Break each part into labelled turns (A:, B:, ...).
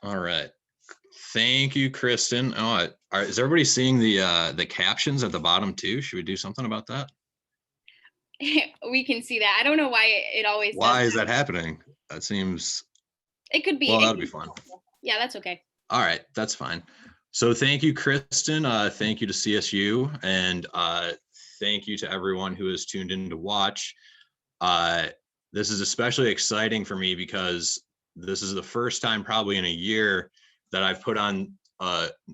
A: All right. Thank you, Kristen. Is everybody seeing the captions at the bottom too? Should we do something about that?
B: We can see that. I don't know why it always does
A: Why is
B: that.
A: that happening? That seems,
B: It could be.
A: well,
B: It
A: that'd
B: could
A: be
B: be
A: fun.
B: helpful. Yeah, that's okay.
A: All right, that's fine. So thank you, Kristen. Thank you to CSU, and thank you to everyone who has tuned in to watch. This is especially exciting for me because this is the first time probably in a year that I've put on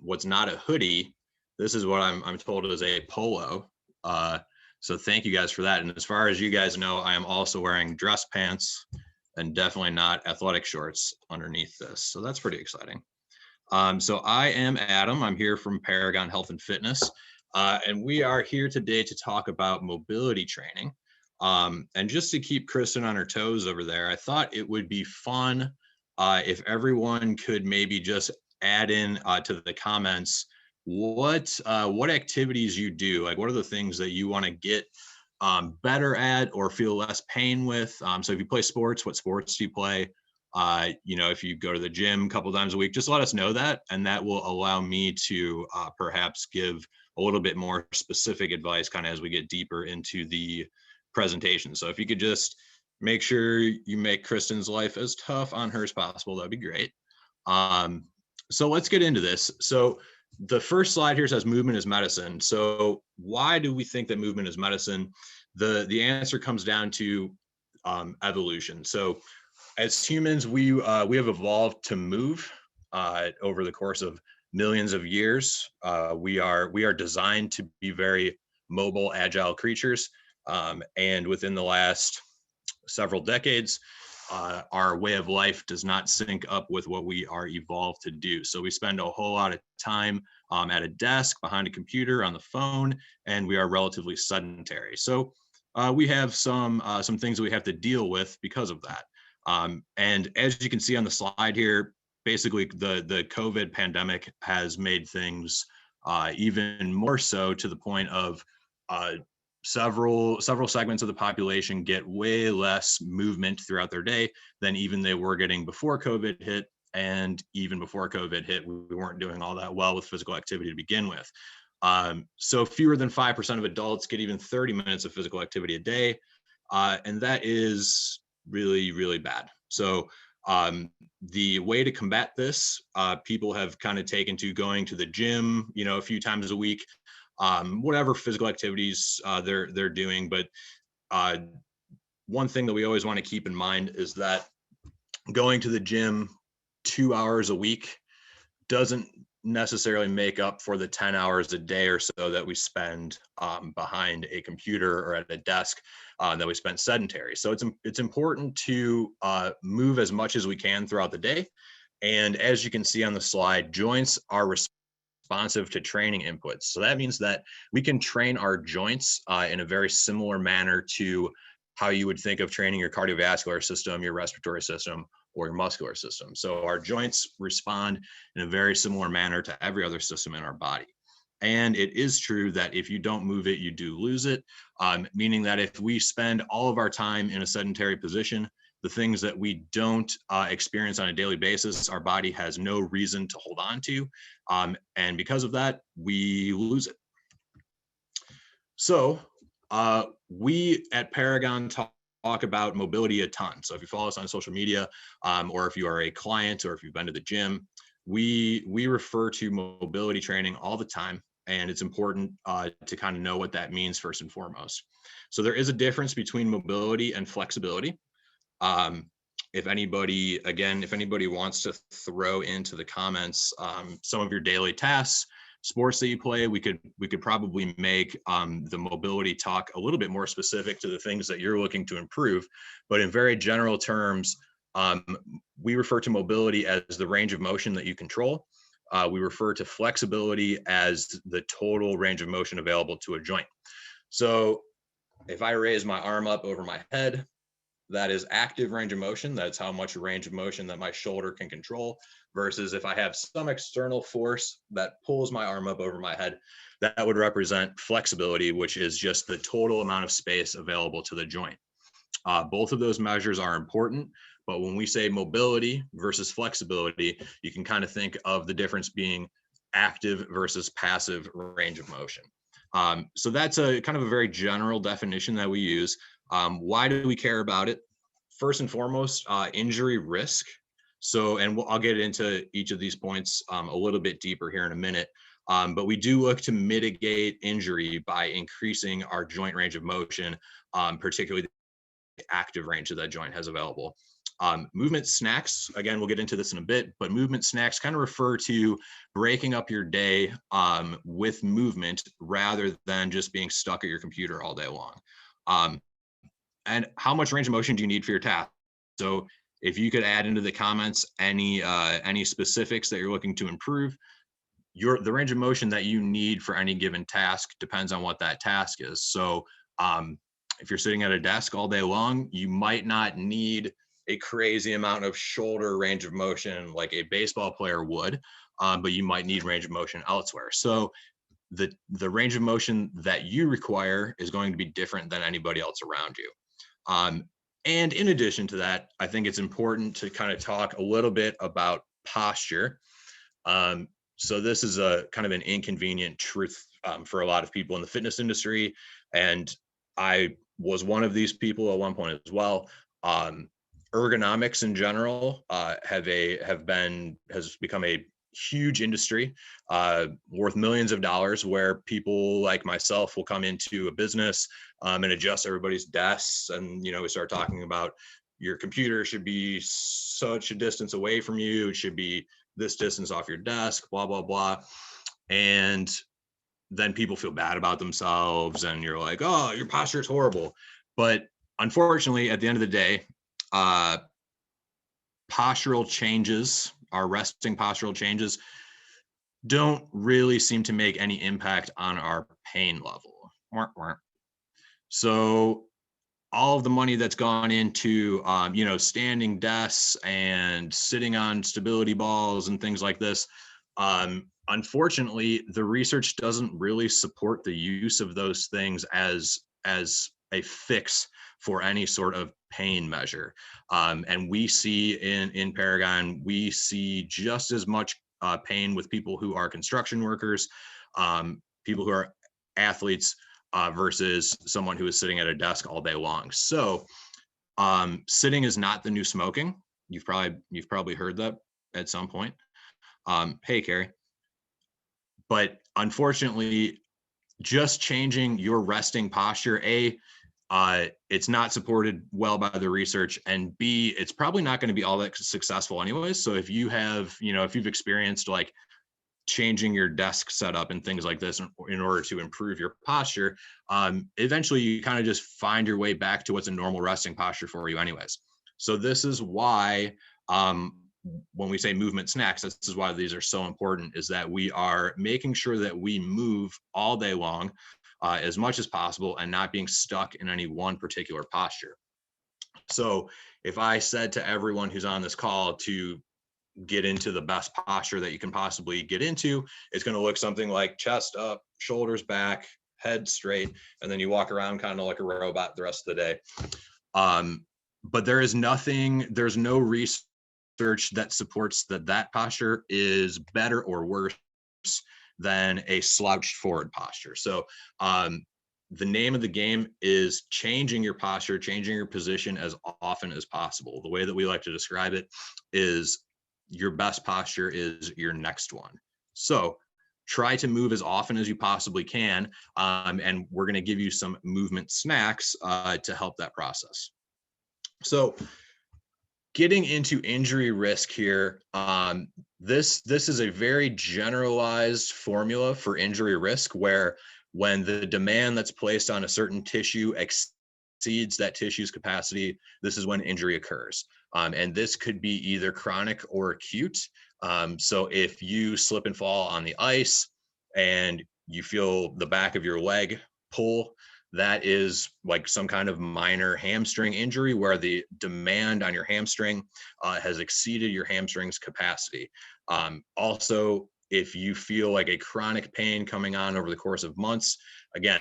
A: what's not a hoodie. This is what I'm told is a polo. So thank you guys for that. And as far as you guys know, I am also wearing dress pants and definitely not athletic shorts underneath this. So that's pretty exciting. So I am Adam. I'm here from Paragon Health and Fitness. And we are here today to talk about mobility training. And just to keep Kristen on her toes over there, I thought it would be fun if everyone could maybe just add in to the comments what activities you do. Like, what are the things that you want to get better at or feel less pain with? So if you play sports, what sports do you play? If you go to the gym a couple times a week, just let us know that, and that will allow me to perhaps give a little bit more specific advice kind of as we get deeper into the presentation. So if you could just make sure you make Kristen's life as tough on her as possible, that'd be great. So let's get into this. So the first slide here says movement is medicine. So why do we think that movement is medicine? The answer comes down to evolution. So as humans, we have evolved to move over the course of millions of years. We are designed to be very mobile, agile creatures, and within the last several decades, our way of life does not sync up with what we are evolved to do. So we spend a whole lot of time at a desk, behind a computer, on the phone, and we are relatively sedentary. So we have some things that we have to deal with because of that. And as you can see on the slide here, basically the COVID pandemic has made things even more so, to the point of several segments of the population get way less movement throughout their day than even they were getting before COVID hit. And even before COVID hit, we weren't doing all that well with physical activity to begin with. So fewer than 5% of adults get even 30 minutes of physical activity a day. And that is really, really bad. So the way to combat this, people have kind of taken to going to the gym, a few times a week, whatever physical activities they're doing. But one thing that we always want to keep in mind is that going to the gym 2 hours a week doesn't necessarily make up for the 10 hours a day or so that we spend behind a computer or at a desk that we spend sedentary. So it's important to move as much as we can throughout the day. And as you can see on the slide, joints are responsive to training inputs. So that means that we can train our joints in a very similar manner to how you would think of training your cardiovascular system, your respiratory system, or your muscular system. So our joints respond in a very similar manner to every other system in our body. And it is true that if you don't move it, you do lose it, meaning that if we spend all of our time in a sedentary position, the things that we don't experience on a daily basis, our body has no reason to hold on to. And because of that, we lose it. So we at Paragon talk about mobility a ton. So if you follow us on social media, or if you are a client, or if you've been to the gym, we refer to mobility training all the time. And it's important to kind of know what that means first and foremost. So there is a difference between mobility and flexibility. If anybody wants to throw into the comments some of your daily tasks, sports that you play, we could probably make the mobility talk a little bit more specific to the things that you're looking to improve. But in very general terms, we refer to mobility as the range of motion that you control. We refer to flexibility as the total range of motion available to a joint. So if I raise my arm up over my head, that is active range of motion. That's how much range of motion that my shoulder can control, versus if I have some external force that pulls my arm up over my head, that would represent flexibility, which is just the total amount of space available to the joint. Both of those measures are important, but when we say mobility versus flexibility, you can kind of think of the difference being active versus passive range of motion. So that's a kind of a very general definition that we use. Why do we care about it? First and foremost, injury risk. So, and I'll get into each of these points a little bit deeper here in a minute. But we do look to mitigate injury by increasing our joint range of motion, particularly the active range that joint has available. Movement snacks, again, we'll get into this in a bit, but movement snacks kind of refer to breaking up your day with movement rather than just being stuck at your computer all day long. And how much range of motion do you need for your task? So if you could add into the comments any specifics that you're looking to improve, the range of motion that you need for any given task depends on what that task is. So if you're sitting at a desk all day long, you might not need a crazy amount of shoulder range of motion like a baseball player would, but you might need range of motion elsewhere. So the range of motion that you require is going to be different than anybody else around you. And in addition to that, I think it's important to kind of talk a little bit about posture. So this is a kind of an inconvenient truth for a lot of people in the fitness industry. And I was one of these people at one point as well. Ergonomics in general has become a huge industry worth millions of dollars, where people like myself will come into a business and adjust everybody's desks, and we start talking about your computer should be such a distance away from you, it should be this distance off your desk, blah blah blah, and then people feel bad about themselves, and you're like, oh, your posture is horrible. But unfortunately, at the end of the day, postural changes, our resting postural changes, don't really seem to make any impact on our pain level. So all of the money that's gone into standing desks and sitting on stability balls and things like this, unfortunately, the research doesn't really support the use of those things as a fix for any sort of pain measure. And we see in Paragon, we see just as much pain with people who are construction workers, people who are athletes, versus someone who is sitting at a desk all day long. So sitting is not the new smoking. You've probably heard that at some point. Hey, Carrie. But unfortunately, just changing your resting posture, it's not supported well by the research, and B, it's probably not going to be all that successful anyways. So if you have, if you've experienced like changing your desk setup and things like this in order to improve your posture, eventually you kind of just find your way back to what's a normal resting posture for you anyways. So this is why when we say movement snacks, this is why these are so important, is that we are making sure that we move all day long as much as possible and not being stuck in any one particular posture. So if I said to everyone who's on this call to get into the best posture that you can possibly get into, it's going to look something like chest up, shoulders back, head straight, and then you walk around kind of like a robot the rest of the day. But there's no research that supports that posture is better or worse than a slouched forward posture. So the name of the game is changing your posture, changing your position as often as possible. The way that we like to describe it is your best posture is your next one. So try to move as often as you possibly can. And we're going to give you some movement snacks to help that process. So getting into injury risk here, this is a very generalized formula for injury risk, where when the demand that's placed on a certain tissue exceeds that tissue's capacity, this is when injury occurs. And this could be either chronic or acute. So if you slip and fall on the ice and you feel the back of your leg pull, that is like some kind of minor hamstring injury where the demand on your hamstring has exceeded your hamstring's capacity. Also, if you feel like a chronic pain coming on over the course of months, again,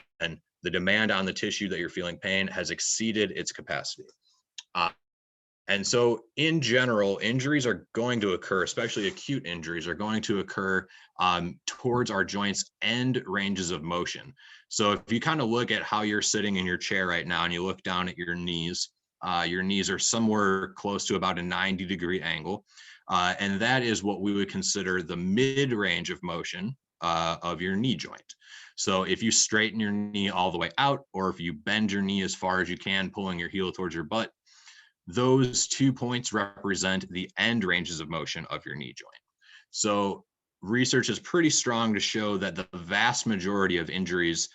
A: the demand on the tissue that you're feeling pain has exceeded its capacity. Uh, and so in general, injuries are going to occur, especially acute injuries are going to occur towards our joints and ranges of motion. So if you kind of look at how you're sitting in your chair right now and you look down at your knees are somewhere close to about a 90-degree angle. And that is what we would consider the mid range of motion of your knee joint. So if you straighten your knee all the way out, or if you bend your knee as far as you can, pulling your heel towards your butt, those 2 points represent the end ranges of motion of your knee joint. So research is pretty strong to show that the vast majority of injuries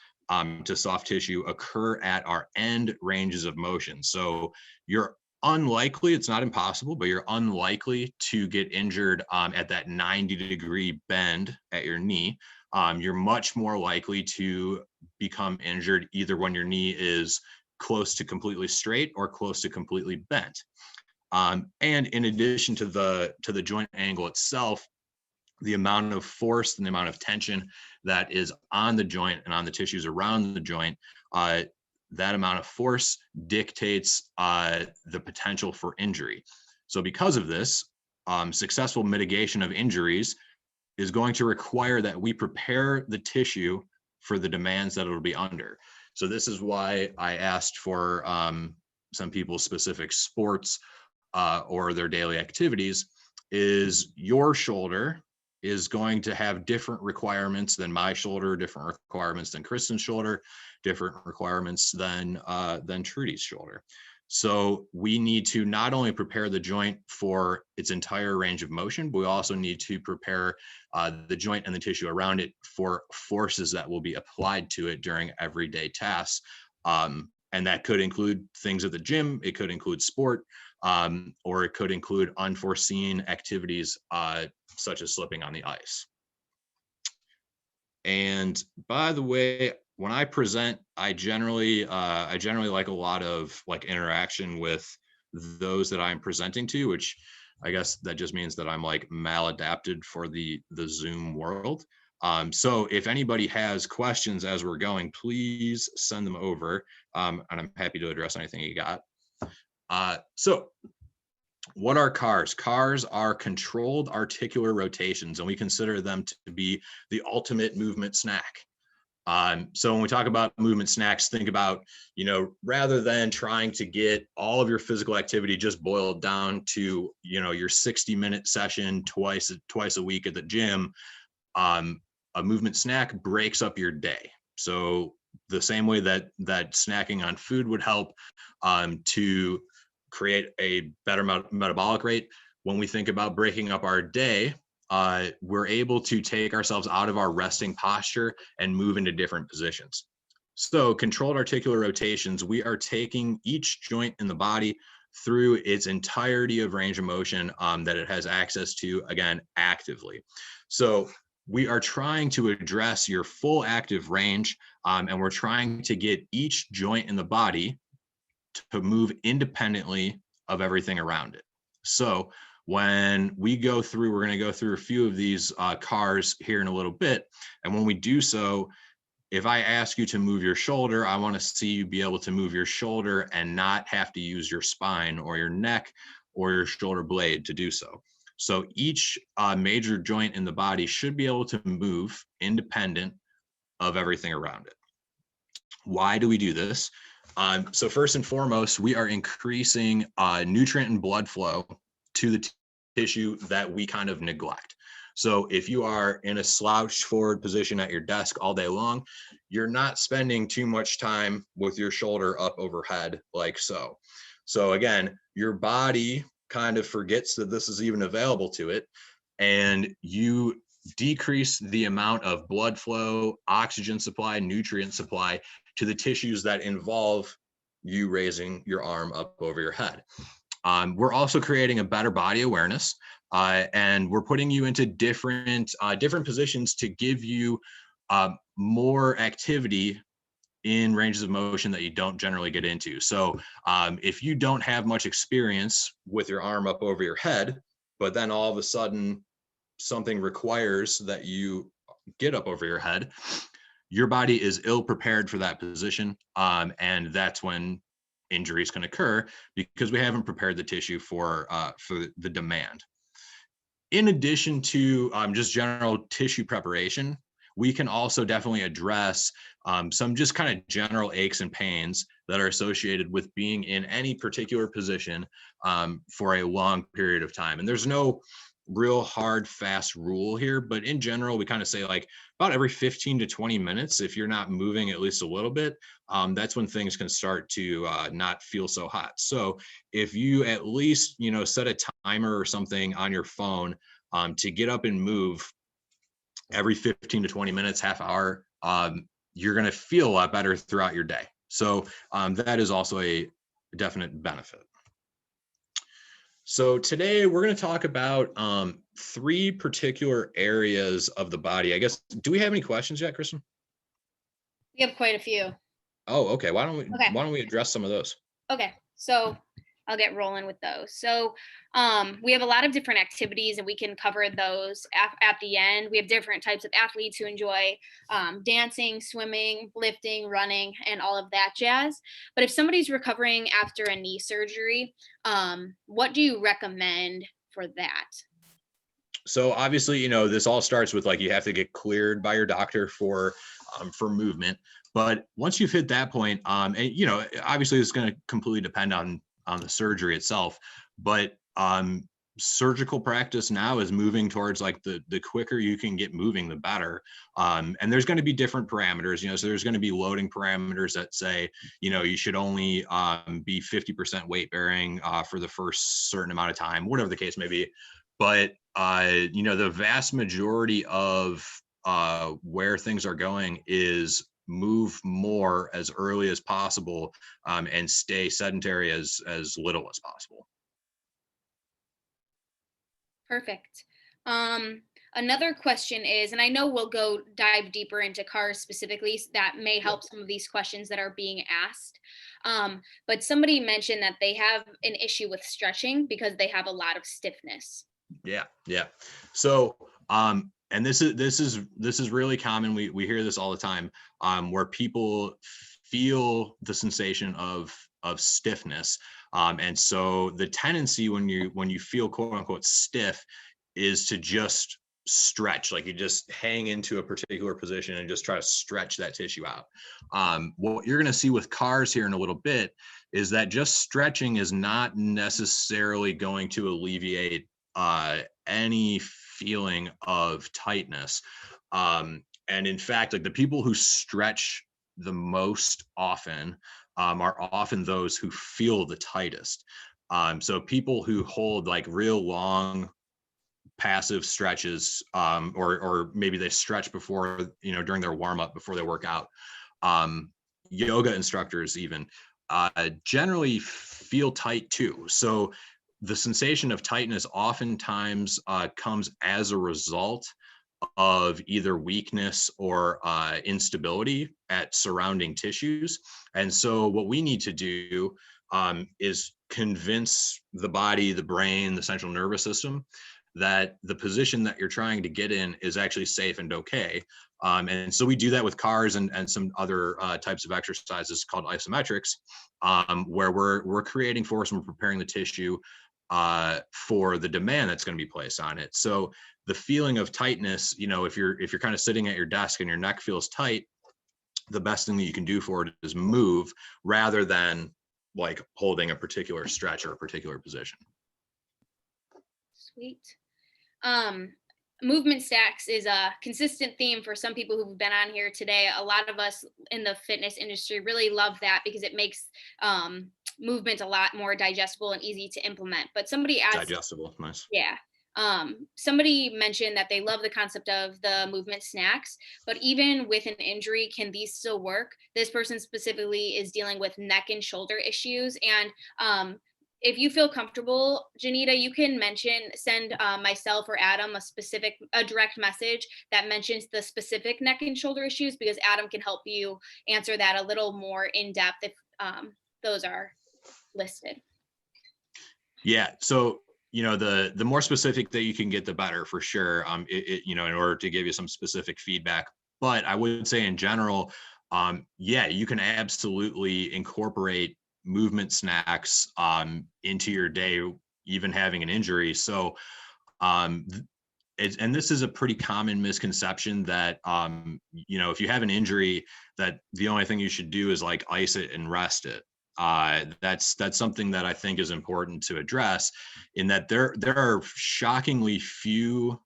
A: to soft tissue occur at our end ranges of motion. So you're unlikely, it's not impossible, but you're unlikely to get injured at that 90-degree bend at your knee. You're much more likely to become injured either when your knee is close to completely straight or close to completely bent. And in addition to the joint angle itself, the amount of force and the amount of tension that is on the joint and on the tissues around the joint, that amount of force dictates the potential for injury. So because of this, successful mitigation of injuries is going to require that we prepare the tissue for the demands that it'll be under. So this is why I asked for some people's specific sports or their daily activities. Is your shoulder is going to have different requirements than my shoulder, different requirements than Kristen's shoulder, different requirements than Trudy's shoulder. So we need to not only prepare the joint for its entire range of motion, but we also need to prepare the joint and the tissue around it for forces that will be applied to it during everyday tasks. And that could include things at the gym, it could include sport, or it could include unforeseen activities such as slipping on the ice. And by the way, when I present, I generally like a lot of like interaction with those that I'm presenting to, which I guess that just means that I'm like maladapted for the Zoom world. So if anybody has questions as we're going, please send them over, and I'm happy to address anything you got. So what are CARs? CARs are controlled articular rotations, and we consider them to be the ultimate movement snack. So when we talk about movement snacks, think about, rather than trying to get all of your physical activity just boiled down to, your 60-minute session twice a week at the gym, a movement snack breaks up your day. So the same way that snacking on food would help to create a better metabolic rate, when we think about breaking up our day, we're able to take ourselves out of our resting posture and move into different positions. So controlled articular rotations, we are taking each joint in the body through its entirety of range of motion that it has access to, again, actively. So we are trying to address your full active range, and we're trying to get each joint in the body to move independently of everything around it. So when we go through, we're going to go through a few of these CARs here in a little bit. And when we do so, if I ask you to move your shoulder, I want to see you be able to move your shoulder and not have to use your spine or your neck or your shoulder blade to do so. So each major joint in the body should be able to move independent of everything around it. Why do we do this? So first and foremost, we are increasing nutrient and blood flow to the tissue that we kind of neglect. So if you are in a slouched forward position at your desk all day long, you're not spending too much time with your shoulder up overhead like so. So again, your body kind of forgets that this is even available to it, and you decrease the amount of blood flow, oxygen supply, nutrient supply to the tissues that involve you raising your arm up over your head. We're also creating a better body awareness, and we're putting you into different positions to give you more activity in ranges of motion that you don't generally get into. So if you don't have much experience with your arm up over your head, but then all of a sudden something requires that you get up over your head, your body is ill prepared for that position. And that's when injuries can occur because we haven't prepared the tissue for the demand. In addition to just general tissue preparation, we can also definitely address some just kind of general aches and pains that are associated with being in any particular position for a long period of time. And there's no real hard, fast rule here, but in general, we kind of say like about every 15 to 20 minutes, if you're not moving at least a little bit, that's when things can start to not feel so hot. So if you at least, set a timer or something on your phone to get up and move every 15 to 20 minutes, half hour, you're going to feel a lot better throughout your day. So that is also a definite benefit. So today we're going to talk about 3 particular areas of the body. I guess, do we have any questions yet, Kristen?
B: We have quite a few.
A: Oh, okay. Why don't we address some of those?
B: Okay, so I'll get rolling with those. So we have a lot of different activities, and we can cover those at the end. We have different types of athletes who enjoy dancing, swimming, lifting, running, and all of that jazz. But if somebody's recovering after a knee surgery, what do you recommend for that?
A: So obviously, this all starts with like you have to get cleared by your doctor for movement. But once you've hit that point, and obviously it's going to completely depend on the surgery itself, but surgical practice now is moving towards like the quicker you can get moving, the better. And there's going to be different parameters, so there's going to be loading parameters that say, you should only be 50% weight bearing for the first certain amount of time, whatever the case may be. But the vast majority of where things are going is move more as early as possible and stay sedentary as little as possible.
B: Perfect. Another question is, and I know we'll go dive deeper into cars specifically, that may help some of these questions that are being asked. But somebody mentioned that they have an issue with stretching because they have a lot of stiffness.
A: Yeah. So and this is really common. We hear this all the time, where people feel the sensation of stiffness, and so the tendency when you feel quote unquote stiff is to just stretch, like you just hang into a particular position and just try to stretch that tissue out. What you're going to see with cars here in a little bit is that just stretching is not necessarily going to alleviate any feeling of tightness. And in fact, like the people who stretch the most often are often those who feel the tightest. So people who hold like real long passive stretches, or maybe they stretch before, during their warm up before they work out. Yoga instructors even generally feel tight too. So the sensation of tightness oftentimes comes as a result of either weakness or instability at surrounding tissues. And so what we need to do is convince the body, the brain, the central nervous system that the position that you're trying to get in is actually safe and okay. And so we do that with cars and some other types of exercises called isometrics, where we're creating force and we're preparing the tissue for the demand that's going to be placed on it. So the feeling of tightness, if you're kind of sitting at your desk and your neck feels tight, the best thing that you can do for it is move rather than like holding a particular stretch or a particular position.
B: Sweet. Movement stacks is a consistent theme for some people who've been on here today. A lot of us in the fitness industry really love that because it makes movement a lot more digestible and easy to implement. But somebody asked,
A: digestible, nice.
B: Yeah. Somebody mentioned that they love the concept of the movement snacks, but even with an injury, can these still work? This person specifically is dealing with neck and shoulder issues. And if you feel comfortable, Janita, you can send myself or Adam a direct message that mentions the specific neck and shoulder issues, because Adam can help you answer that a little more in depth if those are listed.
A: Yeah. So, the more specific that you can get, the better for sure. In order to give you some specific feedback, but I would say in general, you can absolutely incorporate movement snacks into your day, even having an injury. So and this is a pretty common misconception that if you have an injury, that the only thing you should do is like ice it and rest it. That's something that I think is important to address, in that there are shockingly few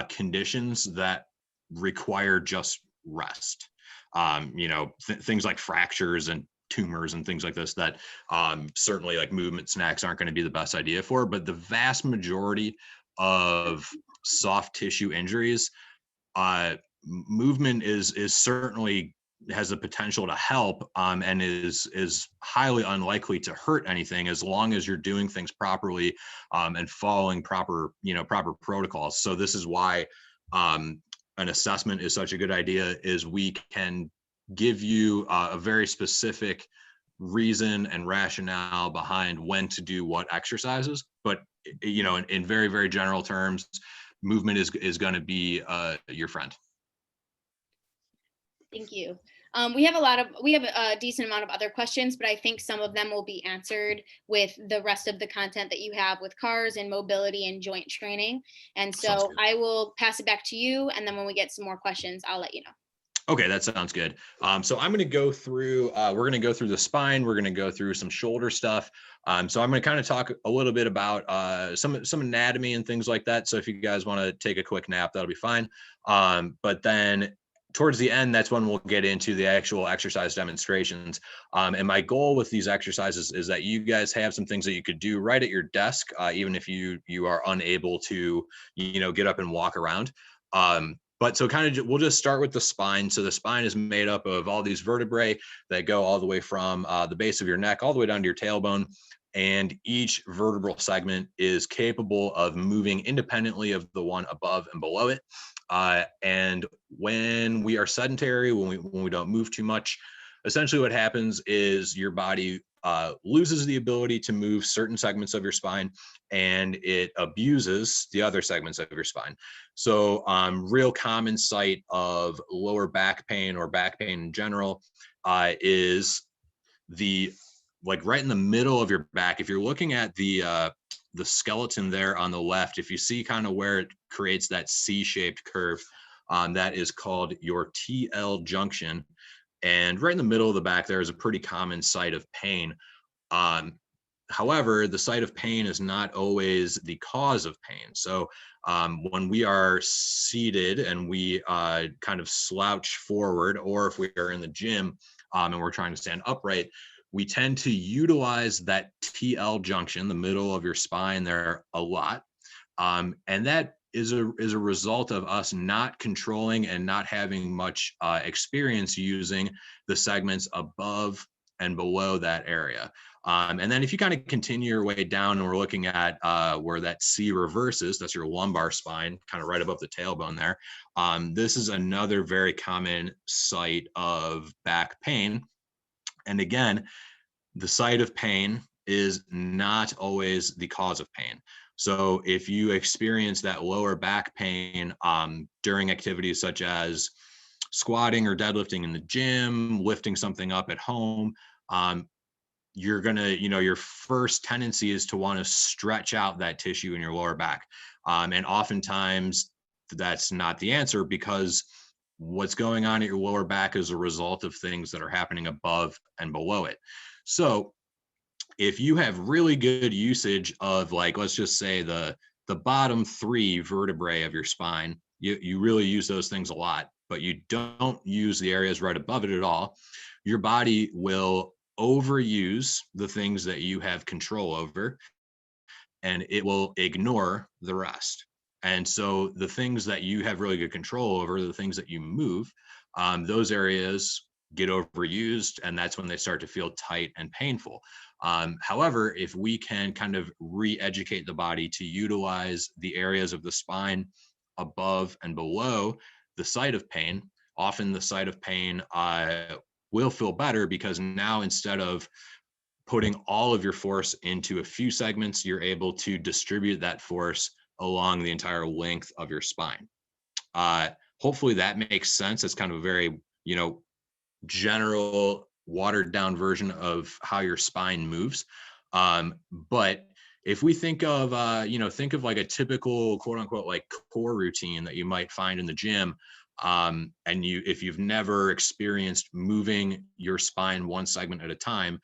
A: conditions that require just rest. Things like fractures and tumors and things like this that certainly like movement snacks aren't going to be the best idea for, but the vast majority of soft tissue injuries, movement is certainly has the potential to help, and is highly unlikely to hurt anything, as long as you're doing things properly and following proper protocols. So this is why an assessment is such a good idea, is we can give you a very specific reason and rationale behind when to do what exercises. But in very, very general terms, movement is going to be your friend.
B: Thank you. We have a decent amount of other questions, but I think some of them will be answered with the rest of the content that you have with CARS and mobility and joint training. And so I will pass it back to you. And then when we get some more questions, I'll let you know.
A: Okay, that sounds good. So I'm going to go through, we're going to go through the spine. We're going to go through some shoulder stuff. So I'm going to kind of talk a little bit about some anatomy and things like that. So if you guys want to take a quick nap, that'll be fine. But then towards the end, that's when we'll get into the actual exercise demonstrations. And my goal with these exercises is that you guys have some things that you could do right at your desk, even if you are unable to, get up and walk around. But so we'll just start with the spine. So the spine is made up of all these vertebrae that go all the way from the base of your neck all the way down to your tailbone. And each vertebral segment is capable of moving independently of the one above and below it. And when we are sedentary, when we don't move too much, essentially what happens is your body loses the ability to move certain segments of your spine, and it abuses the other segments of your spine. So real common site of lower back pain or back pain in general is right in the middle of your back. If you're looking at the skeleton there on the left, if you see kind of where it creates that C-shaped curve, that is called your TL junction. And right in the middle of the back, there is a pretty common site of pain. However, the site of pain is not always the cause of pain. So when we are seated and we kind of slouch forward, or if we are in the gym and we're trying to stand upright, we tend to utilize that TL junction, the middle of your spine there, a lot. And that is a result of us not controlling and not having much experience using the segments above and below that area. And then if you kind of continue your way down, and we're looking at where that C reverses, that's your lumbar spine, kind of right above the tailbone there. This is another very common site of back pain. And again, the site of pain is not always the cause of pain. So if you experience that lower back pain during activities such as squatting or deadlifting in the gym, lifting something up at home, you're gonna, your first tendency is to want to stretch out that tissue in your lower back. And oftentimes that's not the answer, because what's going on at your lower back is a result of things that are happening above and below it. So if you have really good usage of, like, let's just say the bottom three vertebrae of your spine, you really use those things a lot, but you don't use the areas right above it at all, your body will overuse the things that you have control over, and it will ignore the rest. And so the things that you have really good control over, the things that you move, those areas get overused, and that's when they start to feel tight and painful. However, if we can kind of re-educate the body to utilize the areas of the spine above and below the site of pain, often the site of pain will feel better, because now instead of putting all of your force into a few segments, you're able to distribute that force along the entire length of your spine. Hopefully that makes sense. It's kind of a very, general watered down version of how your spine moves. But if we think of, think of like a typical quote unquote like core routine that you might find in the gym. And if you've never experienced moving your spine one segment at a time,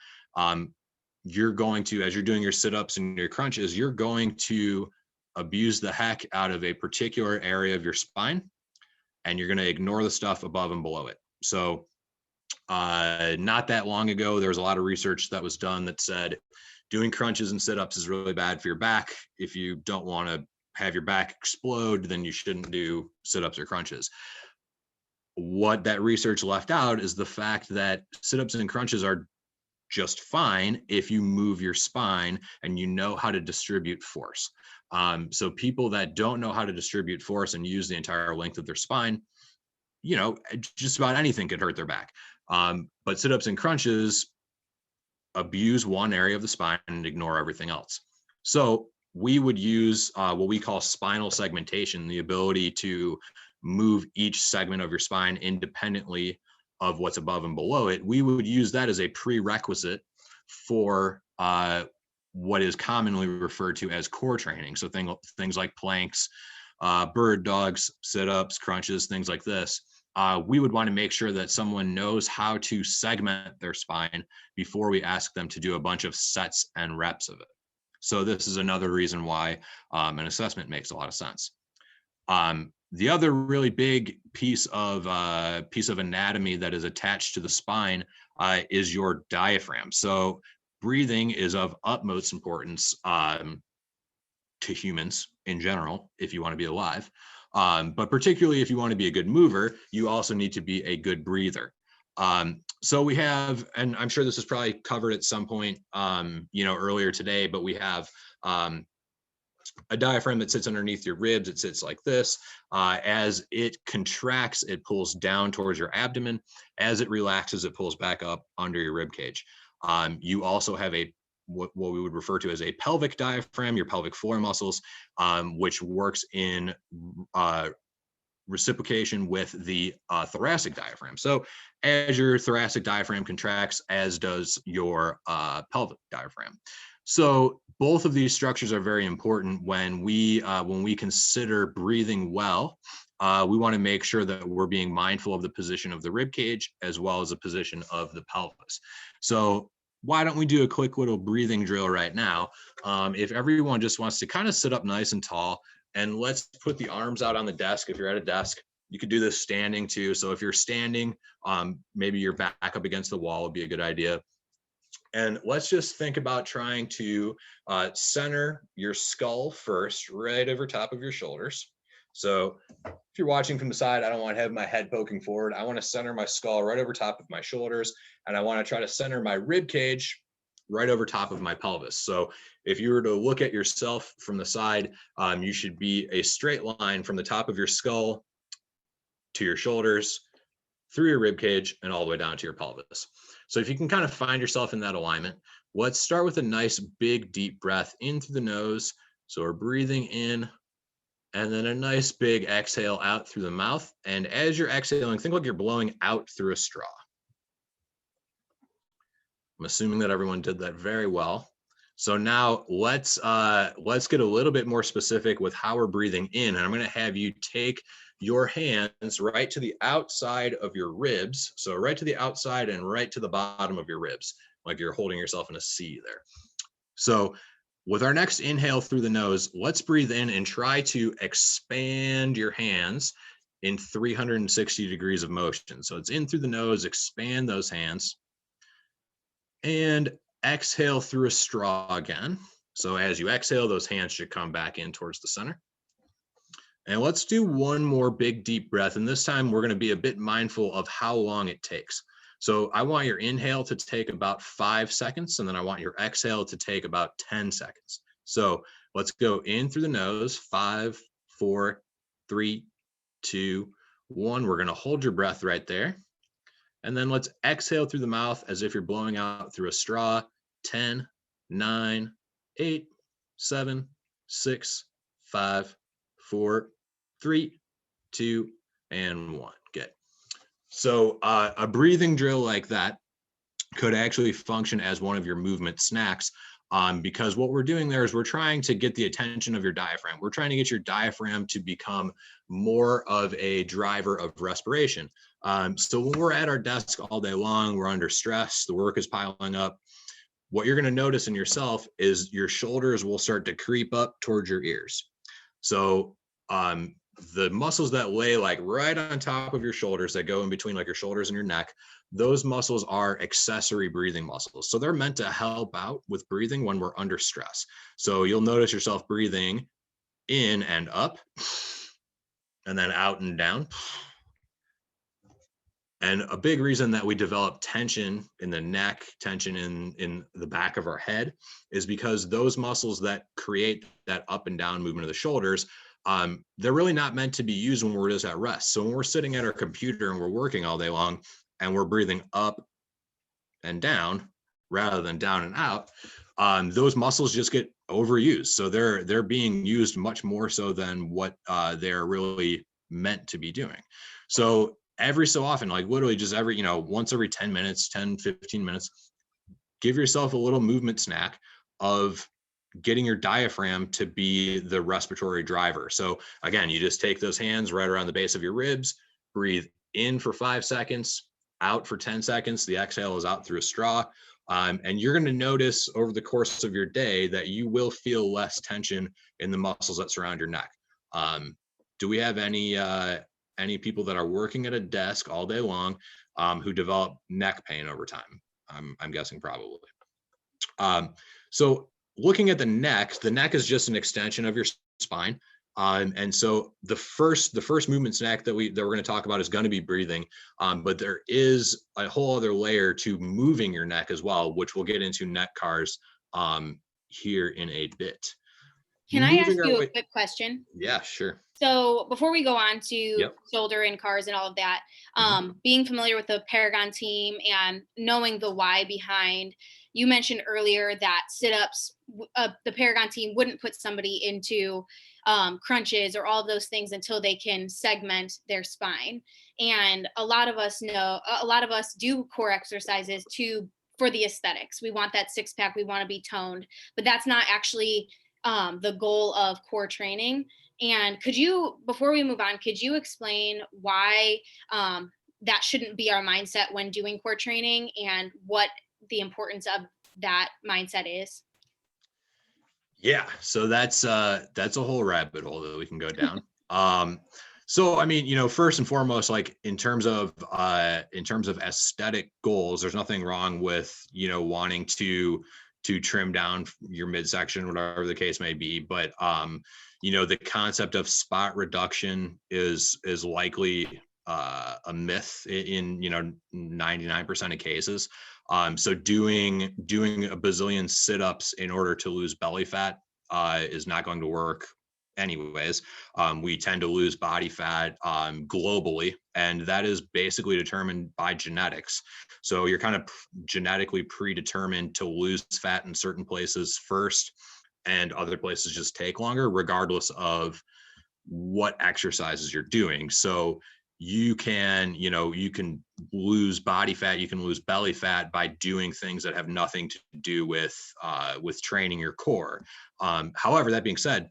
A: you're going to, as you're doing your sit-ups and your crunches, you're going to abuse the heck out of a particular area of your spine, and you're going to ignore the stuff above and below it. So not that long ago, there was a lot of research that was done that said doing crunches and sit-ups is really bad for your back. If you don't want to have your back explode, then you shouldn't do sit-ups or crunches. What that research left out is the fact that sit-ups and crunches are just fine if you move your spine and you know how to distribute force. So people that don't know how to distribute force and use the entire length of their spine, just about anything could hurt their back. But sit-ups and crunches abuse one area of the spine and ignore everything else. So we would use what we call spinal segmentation, the ability to move each segment of your spine independently of what's above and below it. We would use that as a prerequisite for what is commonly referred to as core training. So things like planks, bird dogs, sit-ups, crunches, things like this. We would want to make sure that someone knows how to segment their spine before we ask them to do a bunch of sets and reps of it. So this is another reason why an assessment makes a lot of sense. The other really big piece of anatomy that is attached to the spine is your diaphragm. So breathing is of utmost importance to humans in general, if you want to be alive. But particularly if you want to be a good mover, you also need to be a good breather. So we have, and I'm sure this is probably covered at some point, earlier today, but we have a diaphragm that sits underneath your ribs. It sits like this. As it contracts, it pulls down towards your abdomen. As it relaxes, it pulls back up under your rib cage. You also have what we would refer to as a pelvic diaphragm, your pelvic floor muscles, which works in reciprocation with the thoracic diaphragm. So as your thoracic diaphragm contracts, as does your pelvic diaphragm. So both of these structures are very important when we consider breathing well. We want to make sure that we're being mindful of the position of the rib cage as well as the position of the pelvis. So why don't we do a quick little breathing drill right now? If everyone just wants to kind of sit up nice and tall, and let's put the arms out on the desk. If you're at a desk, you could do this standing too. So if you're standing, maybe your back up against the wall would be a good idea. And let's just think about trying to center your skull first, right over top of your shoulders. So if you're watching from the side, I don't want to have my head poking forward. I want to center my skull right over top of my shoulders, and I want to try to center my rib cage right over top of my pelvis. So if you were to look at yourself from the side, you should be a straight line from the top of your skull to your shoulders, through your rib cage, and all the way down to your pelvis. So if you can kind of find yourself in that alignment, let's start with a nice big deep breath in through the nose. So we're breathing in, and then a nice big exhale out through the mouth. And as you're exhaling, think like you're blowing out through a straw. I'm assuming that everyone did that very well. So now let's get a little bit more specific with how we're breathing in. And I'm going to have you take your hands right to the outside of your ribs. So right to the outside and right to the bottom of your ribs, like you're holding yourself in a C there. So with our next inhale through the nose, let's breathe in and try to expand your hands in 360 degrees of motion. So it's in through the nose, expand those hands. And exhale through a straw again. So as you exhale, those hands should come back in towards the center. And let's do one more big deep breath. And this time we're going to be a bit mindful of how long it takes. So I want your inhale to take about 5 seconds, and then I want your exhale to take about 10 seconds. So let's go in through the nose, 5, 4, 3, 2, 1. We're going to hold your breath right there. And then let's exhale through the mouth as if you're blowing out through a straw. 10, 9, 8, 7, 6, 5, 4, 3, 2, and 1. Good. So a breathing drill like that could actually function as one of your movement snacks. Because what we're doing there is we're trying to get the attention of your diaphragm. We're trying to get your diaphragm to become more of a driver of respiration. So when we're at our desk all day long, we're under stress, the work is piling up. What you're going to notice in yourself is your shoulders will start to creep up towards your ears. So the muscles that lay like right on top of your shoulders, that go in between like your shoulders and your neck, those muscles are accessory breathing muscles. So they're meant to help out with breathing when we're under stress. So you'll notice yourself breathing in and up, and then out and down. And a big reason that we develop tension in the neck, tension in the back of our head, is because those muscles that create that up and down movement of the shoulders, they're really not meant to be used when we're just at rest. So when we're sitting at our computer and we're working all day long and we're breathing up and down rather than down and out, those muscles just get overused. So they're being used much more so than what they're really meant to be doing. So every so often, like literally just every, once every 10 minutes, 10, 15 minutes, give yourself a little movement snack of getting your diaphragm to be the respiratory driver. So again, you just take those hands right around the base of your ribs, breathe in for 5 seconds, out for 10 seconds. The exhale is out through a straw. And you're going to notice over the course of your day that you will feel less tension in the muscles that surround your neck. Do we have any people that are working at a desk all day long who develop neck pain over time? I'm guessing probably. So looking at the neck is just an extension of your spine. And so the first movement snack that we're going to talk about is going to be breathing. But there is a whole other layer to moving your neck as well, which we'll get into neck cars here in a bit.
B: Can I ask you a quick question?
A: Yeah, sure.
B: So before we go on to shoulder and cars and all of that, being familiar with the Paragon team and knowing the why behind, you mentioned earlier that sit-ups, the Paragon team wouldn't put somebody into crunches or all of those things until they can segment their spine. And a lot of us do core exercises for the aesthetics. We want that six pack, we want to be toned, but that's not actually the goal of core training. And before we move on, could you explain why that shouldn't be our mindset when doing core training and what the importance of that mindset is?
A: Yeah, so that's a whole rabbit hole that we can go down. So I mean, first and foremost, like in terms of aesthetic goals, there's nothing wrong with wanting to trim down your midsection, whatever the case may be. But the concept of spot reduction is likely a myth in 99% of cases. So doing a bazillion sit-ups in order to lose belly fat is not going to work anyways. We tend to lose body fat globally, and that is basically determined by genetics. So you're kind of genetically predetermined to lose fat in certain places first, and other places just take longer, regardless of what exercises you're doing. So you can lose body fat, you can lose belly fat by doing things that have nothing to do with training your core. However, that being said,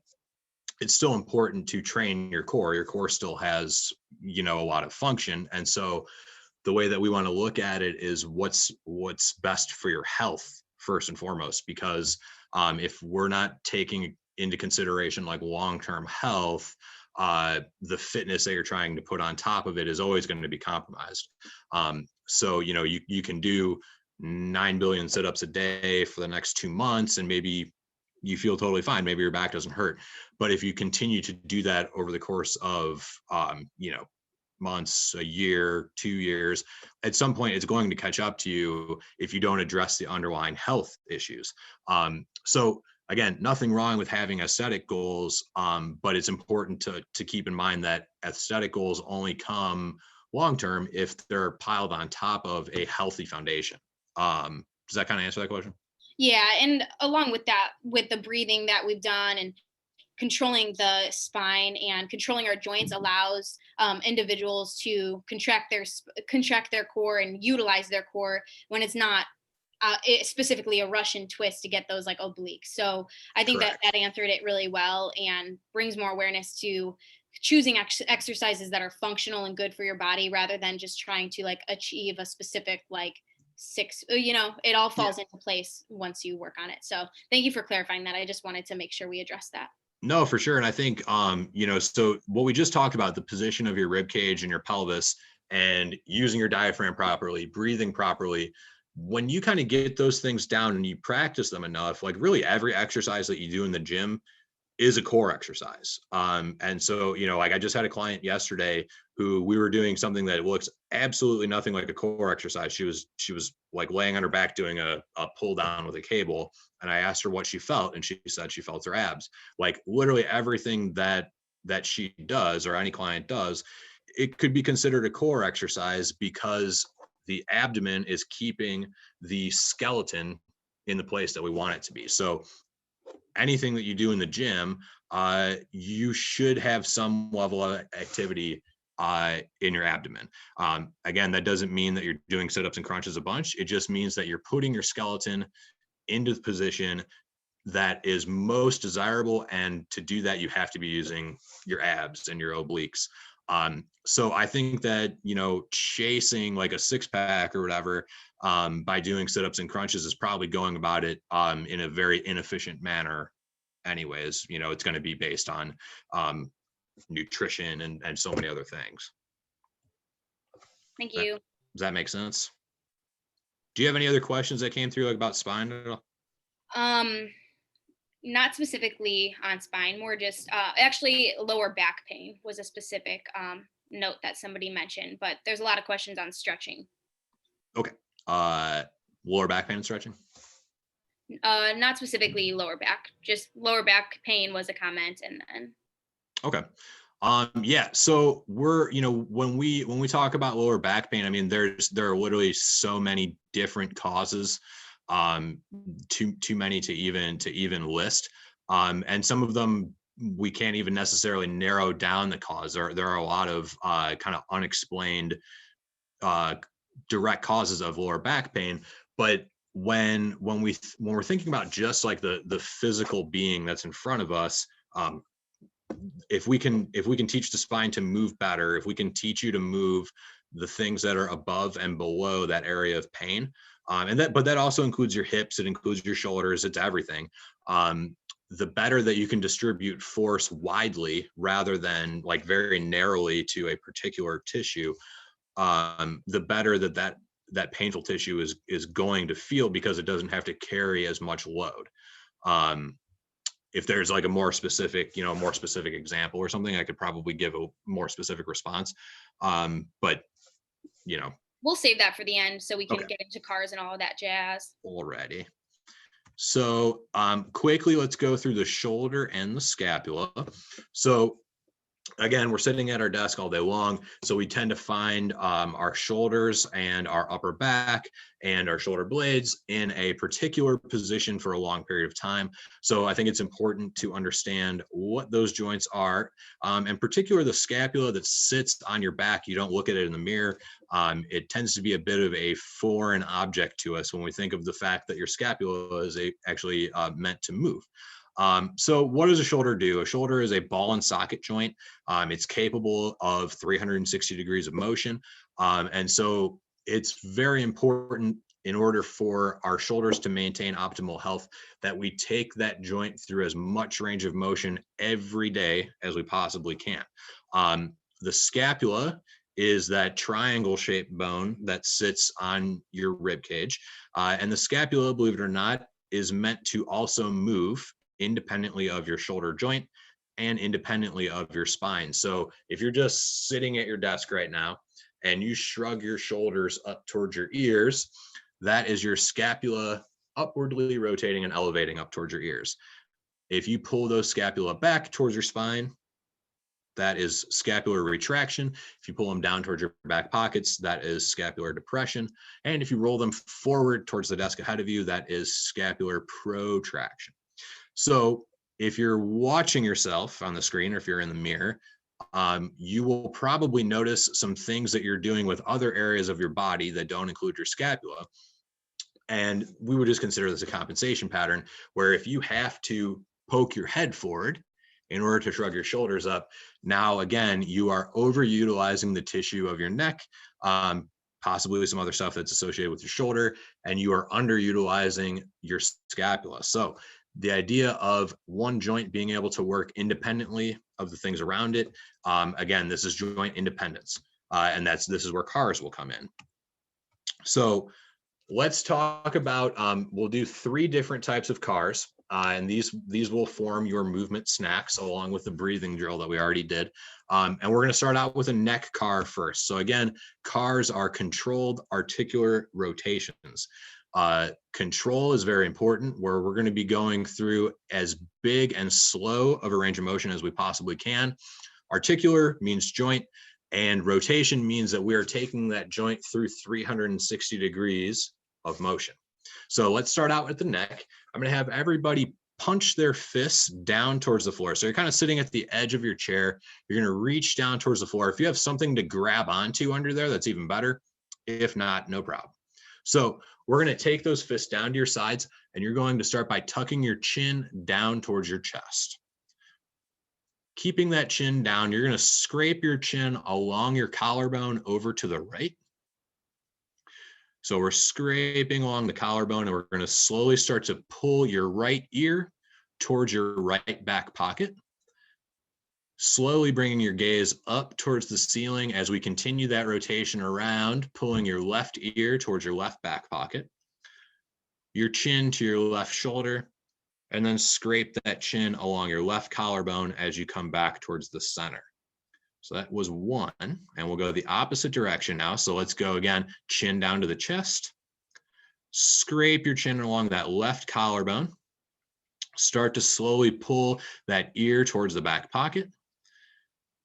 A: it's still important to train your core. Your core still has, a lot of function. And so the way that we want to look at it is what's best for your health first and foremost, because if we're not taking into consideration like long-term health, the fitness that you're trying to put on top of it is always going to be compromised. So, you can do 9 billion sit-ups a day for the next 2 months and maybe you feel totally fine. Maybe your back doesn't hurt. But if you continue to do that over the course of, months, a year, 2 years, at some point it's going to catch up to you if you don't address the underlying health issues. So again, nothing wrong with having aesthetic goals, but it's important to keep in mind that aesthetic goals only come long-term if they're piled on top of a healthy foundation. Does that kind of answer that question?
B: Yeah, and along with that, with the breathing that we've done and controlling the spine and controlling our joints allows individuals to contract their core and utilize their core when it's not specifically a Russian twist to get those like obliques. So I think that
A: Correct.
B: answered it really well and brings more awareness to choosing exercises that are functional and good for your body rather than just trying to like achieve a specific like six, it all
A: Yeah.
B: falls into place once you work on it. So thank you for clarifying that. I just wanted to make sure we addressed that.
A: No, for sure. And I think, so what we just talked about, the position of your rib cage and your pelvis and using your diaphragm properly, breathing properly, when you kind of get those things down and you practice them enough, like really every exercise that you do in the gym is a core exercise. And so, like I just had a client yesterday who we were doing something that looks absolutely nothing like a core exercise. She was like laying on her back doing a pull down with a cable. And I asked her what she felt, and she said she felt her abs. Like literally everything that she does or any client does, it could be considered a core exercise because the abdomen is keeping the skeleton in the place that we want it to be. So anything that you do in the gym, you should have some level of activity in your abdomen. Again, that doesn't mean that you're doing sit-ups and crunches a bunch. It just means that you're putting your skeleton into the position that is most desirable. And to do that, you have to be using your abs and your obliques. So I think that, chasing like a six pack or whatever, by doing sit-ups and crunches is probably going about it in a very inefficient manner anyways. It's going to be based on nutrition and so many other things.
B: Thank you.
A: Does that make sense? Do you have any other questions that came through like about spine at all?
B: Not specifically on spine, more just actually lower back pain was a specific note that somebody mentioned, but there's a lot of questions on stretching.
A: Okay. Lower back pain and stretching?
B: Not specifically lower back, just lower back pain was a comment. And then
A: okay. Yeah, so we're, when we talk about lower back pain, I mean, there are literally so many different causes, too many to even list. And some of them we can't even necessarily narrow down the cause. There are a lot of kind of unexplained direct causes of lower back pain. But when we're thinking about just like the physical being that's in front of us, if we can teach the spine to move better, if we can teach you to move the things that are above and below that area of pain, but that also includes your hips, it includes your shoulders, it's everything. The better that you can distribute force widely rather than like very narrowly to a particular tissue, the better that painful tissue is going to feel because it doesn't have to carry as much load. If there's like a more specific example or something, I could probably give a more specific response. But
B: we'll save that for the end so we can get into cars and all of that jazz.
A: Already. So quickly, let's go through the shoulder and the scapula. So again, we're sitting at our desk all day long, so we tend to find our shoulders and our upper back and our shoulder blades in a particular position for a long period of time. So I think it's important to understand what those joints are, in particular the scapula that sits on your back. You don't look at it in the mirror. It tends to be a bit of a foreign object to us when we think of the fact that your scapula is actually meant to move. So what does a shoulder do? A shoulder is a ball and socket joint. It's capable of 360 degrees of motion. And so it's very important in order for our shoulders to maintain optimal health that we take that joint through as much range of motion every day as we possibly can. The scapula is that triangle shaped bone that sits on your rib cage. And the scapula, believe it or not, is meant to also move independently of your shoulder joint and independently of your spine. So if you're just sitting at your desk right now and you shrug your shoulders up towards your ears, that is your scapula upwardly rotating and elevating up towards your ears. If you pull those scapula back towards your spine, that is scapular retraction. If you pull them down towards your back pockets, that is scapular depression. And if you roll them forward towards the desk ahead of you, that is scapular protraction. So If you're watching yourself on the screen, or if you're in the mirror, you will probably notice some things that you're doing with other areas of your body that don't include your scapula. And we would just consider this a compensation pattern, where if you have to poke your head forward in order to shrug your shoulders up, now again, you are overutilizing the tissue of your neck, possibly some other stuff that's associated with your shoulder, and you are underutilizing your scapula. So the idea of one joint being able to work independently of the things around it, again, this is joint independence, and this is where CARs will come in. So let's talk about, we'll do 3 different types of CARs, and these will form your movement snacks along with the breathing drill that we already did. And we're going to start out with a neck CAR first. So again, CARs are controlled articular rotations. Control is very important, where we're going to be going through as big and slow of a range of motion as we possibly can. Articular means joint, and rotation means that we are taking that joint through 360 degrees of motion. So let's start out with the neck. I'm going to have everybody punch their fists down towards the floor. So you're kind of sitting at the edge of your chair. You're going to reach down towards the floor. If you have something to grab onto under there, that's even better. If not, no problem. So we're going to take those fists down to your sides, and you're going to start by tucking your chin down towards your chest. Keeping that chin down, you're going to scrape your chin along your collarbone over to the right. So we're scraping along the collarbone, and we're going to slowly start to pull your right ear towards your right back pocket. Slowly bringing your gaze up towards the ceiling as we continue that rotation around, pulling your left ear towards your left back pocket, your chin to your left shoulder, and then scrape that chin along your left collarbone as you come back towards the center. So that was 1, and we'll go the opposite direction now. So let's go again, chin down to the chest, scrape your chin along that left collarbone, start to slowly pull that ear towards the back pocket,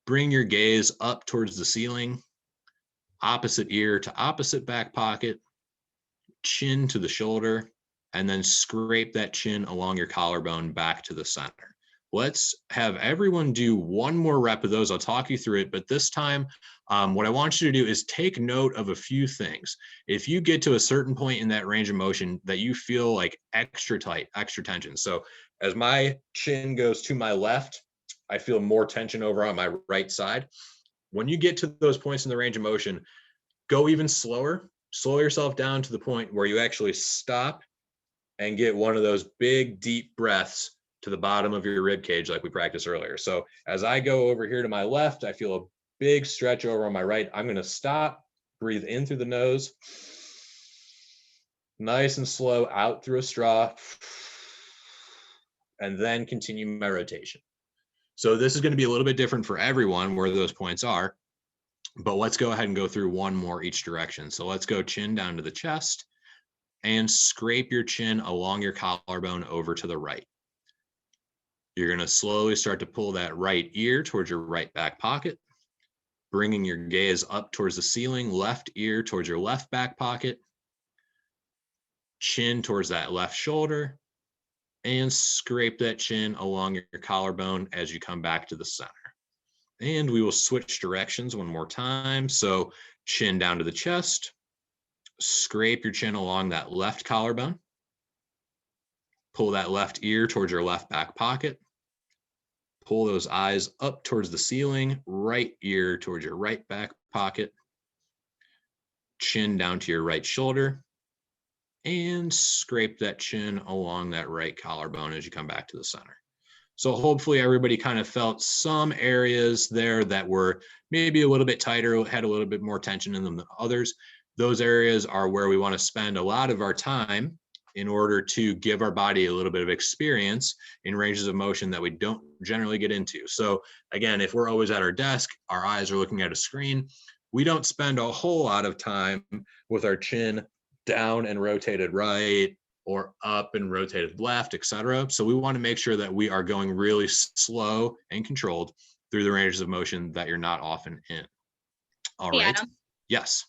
A: bring your gaze up towards the ceiling, opposite ear to opposite back pocket, chin to the shoulder, and then scrape that chin along your collarbone back to the center. Let's have everyone do 1 more rep of those. I'll talk you through it, but this time, what I want you to do is take note of a few things. If you get to a certain point in that range of motion that you feel like extra tight, extra tension. So as my chin goes to my left, I feel more tension over on my right side. When you get to those points in the range of motion, go even slower. Slow yourself down to the point where you actually stop and get one of those big, deep breaths to the bottom of your rib cage like we practiced earlier. So as I go over here to my left, I feel a big stretch over on my right. I'm going to stop, breathe in through the nose, nice and slow out through a straw, and then continue my rotation. So this is going to be a little bit different for everyone where those points are, but let's go ahead and go through 1 more each direction. So let's go chin down to the chest and scrape your chin along your collarbone over to the right. You're going to slowly start to pull that right ear towards your right back pocket, bringing your gaze up towards the ceiling, left ear towards your left back pocket, chin towards that left shoulder, and scrape that chin along your collarbone as you come back to the center. And we will switch directions 1 more time. So chin down to the chest, scrape your chin along that left collarbone, pull that left ear towards your left back pocket, pull those eyes up towards the ceiling, right ear towards your right back pocket, chin down to your right shoulder, and scrape that chin along that right collarbone as you come back to the center. So hopefully everybody kind of felt some areas there that were maybe a little bit tighter, had a little bit more tension in them than others. Those areas are where we want to spend a lot of our time in order to give our body a little bit of experience in ranges of motion that we don't generally get into. So again, if we're always at our desk, our eyes are looking at a screen, we don't spend a whole lot of time with our chin down and rotated right or up and rotated left, etc. So we want to make sure that we are going really slow and controlled through the ranges of motion that you're not often in. All
B: Hey,
A: right.
B: Adam.
A: Yes.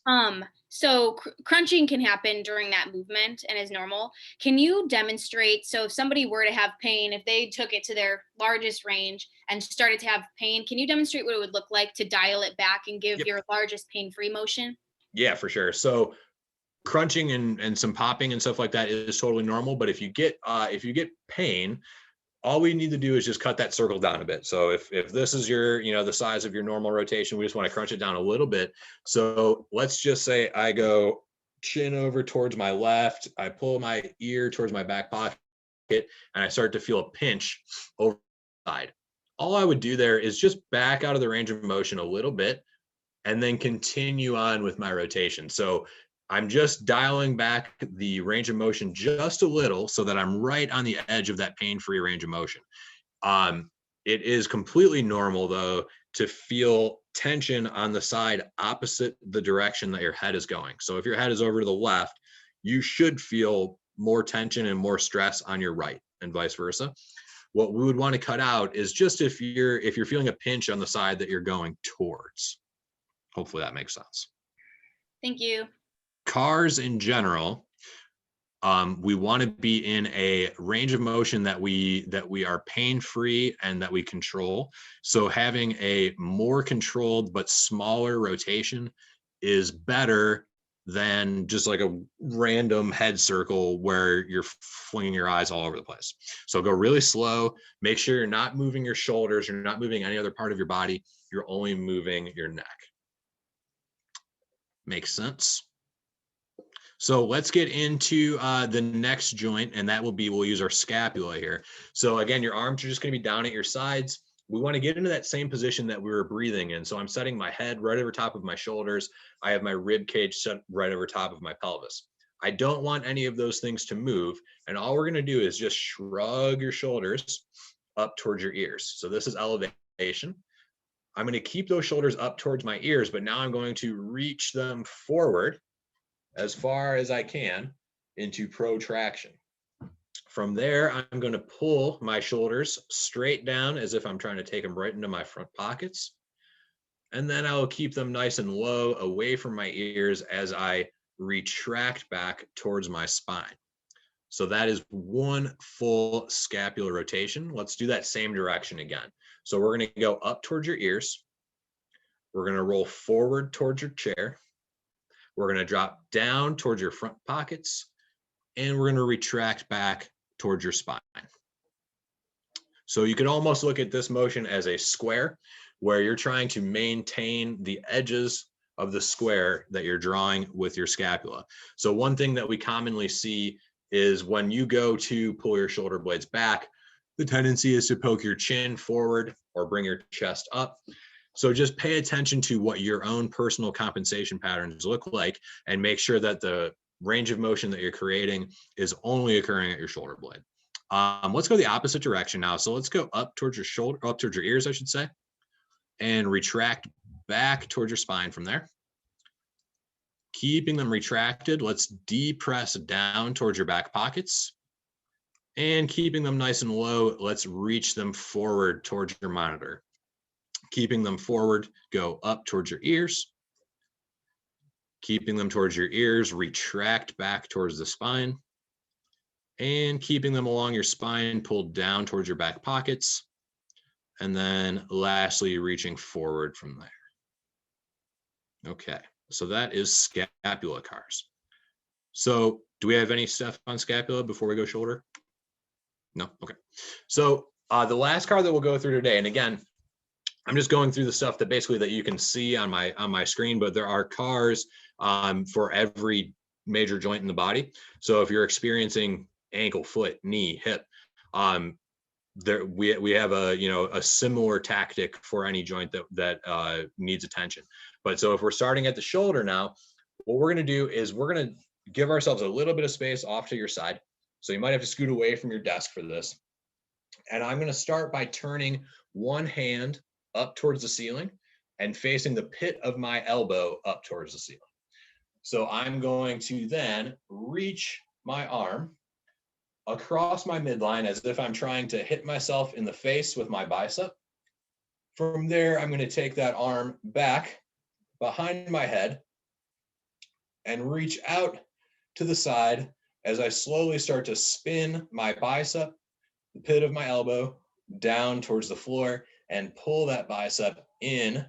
B: So crunching can happen during that movement and is normal. Can you demonstrate? So if somebody were to have pain, if they took it to their largest range and started to have pain, can you demonstrate what it would look like to dial it back and give
A: Yep.
B: your largest pain-free motion?
A: Yeah, for sure. So crunching and some popping and stuff like that is totally normal. But if you get pain, all we need to do is just cut that circle down a bit. So if this is your, the size of your normal rotation, we just want to crunch it down a little bit. So let's just say I go chin over towards my left, I pull my ear towards my back pocket, and I start to feel a pinch over the side. All I would do there is just back out of the range of motion a little bit and then continue on with my rotation. So I'm just dialing back the range of motion just a little so that I'm right on the edge of that pain-free range of motion. It is completely normal though to feel tension on the side opposite the direction that your head is going. So if your head is over to the left, you should feel more tension and more stress on your right and vice versa. What we would want to cut out is just if you're feeling a pinch on the side that you're going towards. Hopefully that makes sense.
B: Thank you.
A: Cars in general, we want to be in a range of motion that we are pain-free and that we control. So having a more controlled but smaller rotation is better than just like a random head circle where you're flinging your eyes all over the place. So go really slow. Make sure you're not moving your shoulders. You're not moving any other part of your body. You're only moving your neck. Makes sense? So let's get into the next joint, and that will be, we'll use our scapula here. So again, your arms are just going to be down at your sides. We want to get into that same position that we were breathing in. So I'm setting my head right over top of my shoulders. I have my rib cage set right over top of my pelvis. I don't want any of those things to move. And all we're going to do is just shrug your shoulders up towards your ears. So this is elevation. I'm going to keep those shoulders up towards my ears, but now I'm going to reach them forward as far as I can into protraction. From there, I'm going to pull my shoulders straight down as if I'm trying to take them right into my front pockets. And then I'll keep them nice and low away from my ears as I retract back towards my spine. So that is one full scapular rotation. Let's do that same direction again. So we're going to go up towards your ears. We're going to roll forward towards your chair. We're going to drop down towards your front pockets, and we're going to retract back towards your spine. So you could almost look at this motion as a square where you're trying to maintain the edges of the square that you're drawing with your scapula. So one thing that we commonly see is when you go to pull your shoulder blades back, the tendency is to poke your chin forward or bring your chest up. So just pay attention to what your own personal compensation patterns look like and make sure that the range of motion that you're creating is only occurring at your shoulder blade. Let's go the opposite direction now. So let's go up towards your shoulder, up towards your ears, I should say, and retract back towards your spine from there. Keeping them retracted, let's depress down towards your back pockets. And keeping them nice and low, let's reach them forward towards your monitor. Keeping them forward, go up towards your ears. Keeping them towards your ears, retract back towards the spine. And keeping them along your spine, pull down towards your back pockets. And then lastly, reaching forward from there. Okay, so that is scapula cars. So do we have any stuff on scapula before we go shoulder? No? Okay. So the last car that we'll go through today, and again, I'm just going through the stuff that basically that you can see on my screen, but there are cars for every major joint in the body. So if you're experiencing ankle, foot, knee, hip, there we have a similar tactic for any joint that needs attention. But so if we're starting at the shoulder now, what we're going to do is we're going to give ourselves a little bit of space off to your side. So you might have to scoot away from your desk for this. And I'm going to start by turning one hand up towards the ceiling and facing the pit of my elbow up towards the ceiling. So I'm going to then reach my arm across my midline as if I'm trying to hit myself in the face with my bicep. From there, I'm going to take that arm back behind my head and reach out to the side as I slowly start to spin my bicep, the pit of my elbow, down towards the floor and pull that bicep in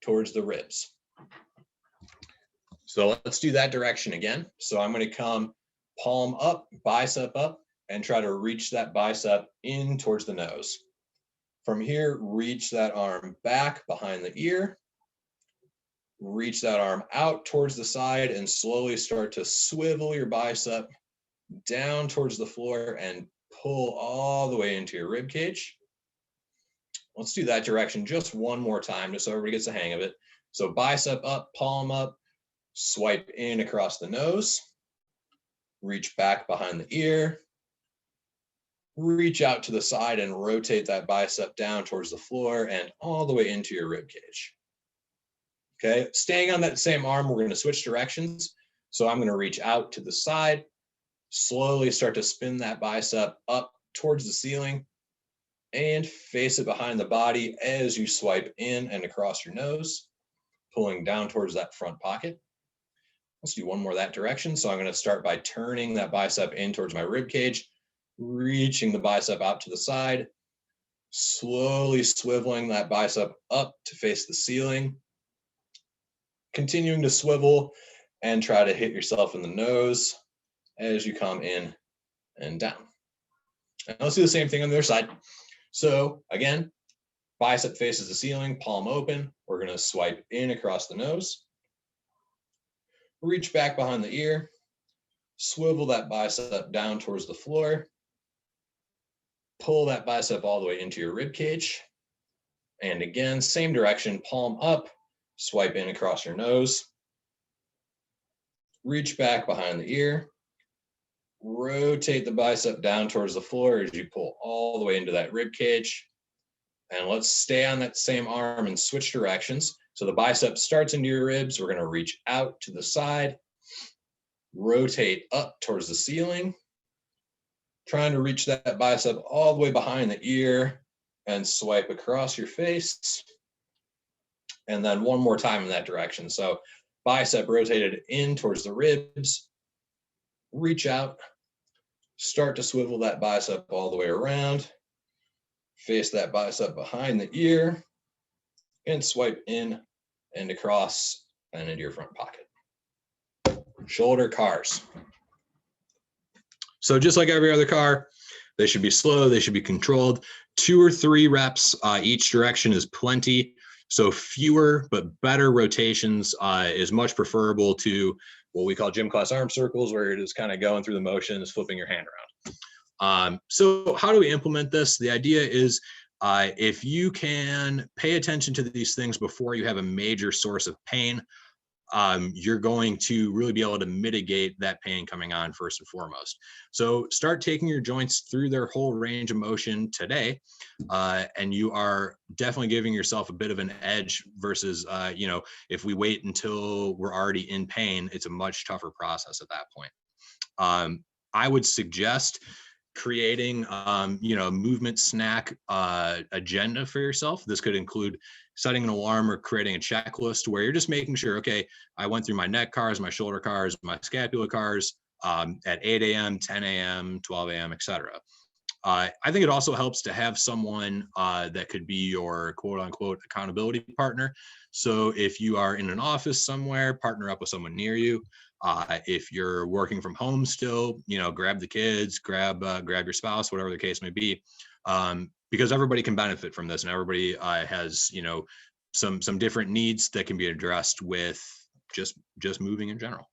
A: towards the ribs. So let's do that direction again. So I'm going to come palm up, bicep up, and try to reach that bicep in towards the nose. From here, reach that arm back behind the ear, reach that arm out towards the side and slowly start to swivel your bicep down towards the floor and pull all the way into your rib cage. Let's do that direction just one more time, just so everybody gets the hang of it. So bicep up, palm up, swipe in across the nose, reach back behind the ear, reach out to the side and rotate that bicep down towards the floor and all the way into your rib cage. Okay, staying on that same arm, we're going to switch directions. So I'm going to reach out to the side, slowly start to spin that bicep up towards the ceiling and face it behind the body as you swipe in and across your nose, pulling down towards that front pocket. Let's do one more that direction. So I'm going to start by turning that bicep in towards my rib cage, reaching the bicep out to the side, slowly swiveling that bicep up to face the ceiling, continuing to swivel and try to hit yourself in the nose as you come in and down. And let's do the same thing on the other side. So again, bicep faces the ceiling, palm open. We're going to swipe in across the nose, reach back behind the ear, swivel that bicep down towards the floor, pull that bicep all the way into your rib cage. And again, same direction, palm up, swipe in across your nose, reach back behind the ear, rotate the bicep down towards the floor as you pull all the way into that rib cage. And let's stay on that same arm and switch directions. So the bicep starts into your ribs. We're going to reach out to the side, rotate up towards the ceiling, trying to reach that bicep all the way behind the ear and swipe across your face. And then one more time in that direction. So bicep rotated in towards the ribs, reach out, start to swivel that bicep all the way around, face that bicep behind the ear, and swipe in and across and into your front pocket. Shoulder cars. So just like every other car, they should be slow, they should be controlled. 2 or 3 reps each direction is plenty. So fewer but better rotations is much preferable to what we call gym class arm circles, where you're just kind of going through the motions, flipping your hand around. So how do we implement this? The idea is if you can pay attention to these things before you have a major source of pain, you're going to really be able to mitigate that pain coming on first and foremost. So start taking your joints through their whole range of motion today, and you are definitely giving yourself a bit of an edge versus, if we wait until we're already in pain, it's a much tougher process at that point. I would suggest creating, a movement snack agenda for yourself. This could include setting an alarm or creating a checklist where you're just making sure, okay, I went through my neck cars, my shoulder cars, my scapula cars at 8 a.m., 10 a.m., 12 a.m., etc. I think it also helps to have someone that could be your quote unquote accountability partner. So if you are in an office somewhere, partner up with someone near you. If you're working from home still, grab the kids, grab your spouse, whatever the case may be, because everybody can benefit from this, and everybody has some different needs that can be addressed with just moving in general.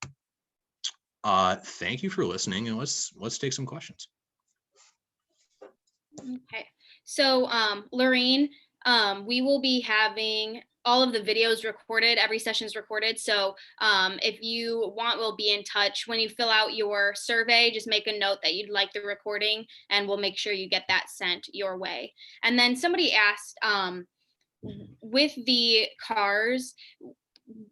A: Thank you for listening, and let's take some questions.
B: Okay, so Lorraine, we will be having all of the videos recorded, every session is recorded. So if you want, we'll be in touch. When you fill out your survey, just make a note that you'd like the recording, and we'll make sure you get that sent your way. And then somebody asked, with the cars,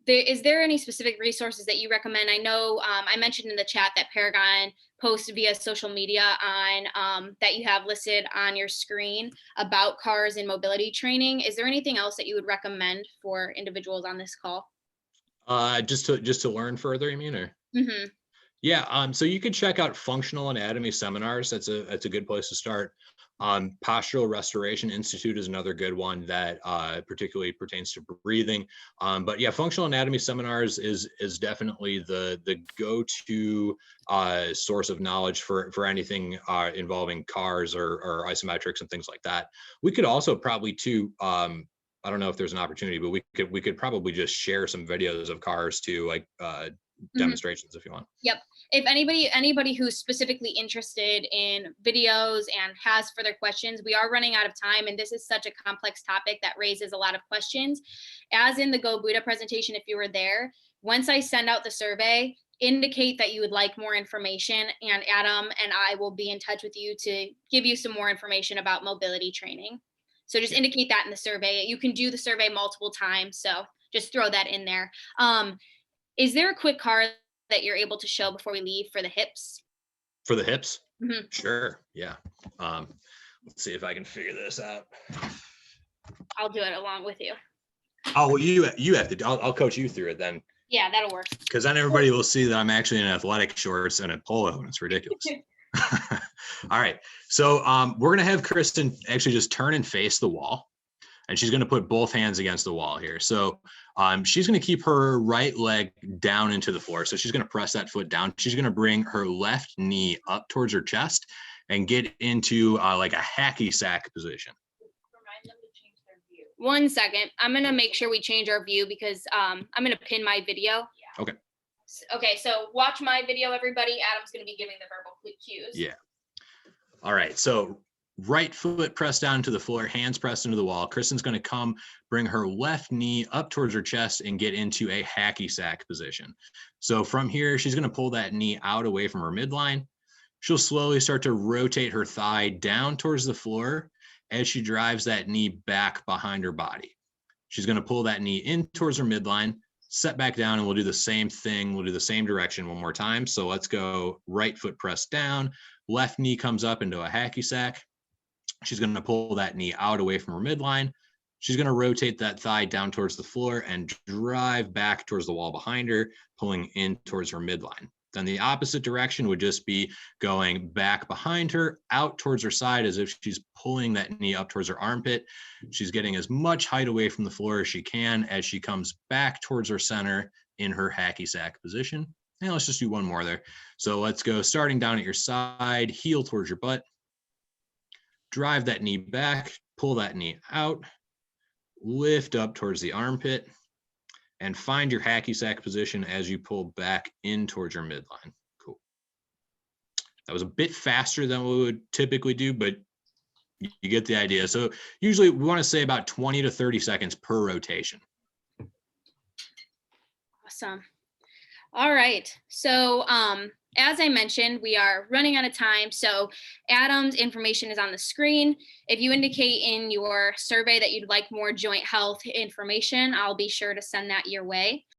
B: is there any specific resources that you recommend? I know I mentioned in the chat that Paragon posts via social media on that you have listed on your screen about cars and mobility training. Is there anything else that you would recommend for individuals on this call?
A: Just to learn further, you mean, or?
B: Hmm.
A: Yeah, so you can check out functional anatomy seminars. That's a good place to start. Postural Restoration Institute is another good one that particularly pertains to breathing. But yeah, functional anatomy seminars is definitely the go-to source of knowledge for anything involving cars or isometrics and things like that. We could also probably too. I don't know if there's an opportunity, but we could probably just share some videos of cars too, like demonstrations if you want.
B: Yep. If anybody who's specifically interested in videos and has further questions, we are running out of time, and this is such a complex topic that raises a lot of questions. As in the Go Buddha presentation, if you were there, once I send out the survey, indicate that you would like more information, and Adam and I will be in touch with you to give you some more information about mobility training. So just indicate that in the survey. You can do the survey multiple times, so just throw that in there. Is there a quick card that you're able to show before we leave for the hips?
A: For the hips?
B: Mhm.
A: Sure. Yeah. Let's see if I can figure this out.
B: I'll do it along with you.
A: Oh, well, you have to. I'll coach you through it then,
B: Yeah, that'll work.
A: because then everybody will see that I'm actually in athletic shorts and a polo, and it's ridiculous. All right. So we're gonna have Kristen actually just turn and face the wall, and she's gonna put both hands against the wall here. So she's gonna keep her right leg down into the floor. So she's gonna press that foot down. She's gonna bring her left knee up towards her chest and get into like a hacky sack position.
B: Remind them to change their view. 1 second. I'm gonna make sure we change our view because I'm gonna pin my video.
A: Okay.
B: Okay, so watch my video, everybody. Adam's gonna be giving the verbal cues.
A: Yeah. All right. So right foot pressed down to the floor, hands pressed into the wall. Kristen's going to come, bring her left knee up towards her chest and get into a hacky sack position. So from here, she's going to pull that knee out away from her midline. She'll slowly start to rotate her thigh down towards the floor as she drives that knee back behind her body. She's going to pull that knee in towards her midline, set back down, and we'll do the same thing. We'll do the same direction one more time. So let's go right foot pressed down, left knee comes up into a hacky sack. She's going to pull that knee out away from her midline. She's going to rotate that thigh down towards the floor and drive back towards the wall behind her, pulling in towards her midline. Then the opposite direction would just be going back behind her, out towards her side as if she's pulling that knee up towards her armpit. She's getting as much height away from the floor as she can as she comes back towards her center in her hacky sack position. And let's just do one more there. So let's go starting down at your side, heel towards your butt. Drive that knee back, pull that knee out, lift up towards the armpit, and find your hacky sack position as you pull back in towards your midline. Cool. That was a bit faster than what we would typically do, but you get the idea. So usually we want to say about 20 to 30 seconds per rotation.
B: Awesome. All right. So as I mentioned, we are running out of time. So Adam's information is on the screen. If you indicate in your survey that you'd like more joint health information, I'll be sure to send that your way.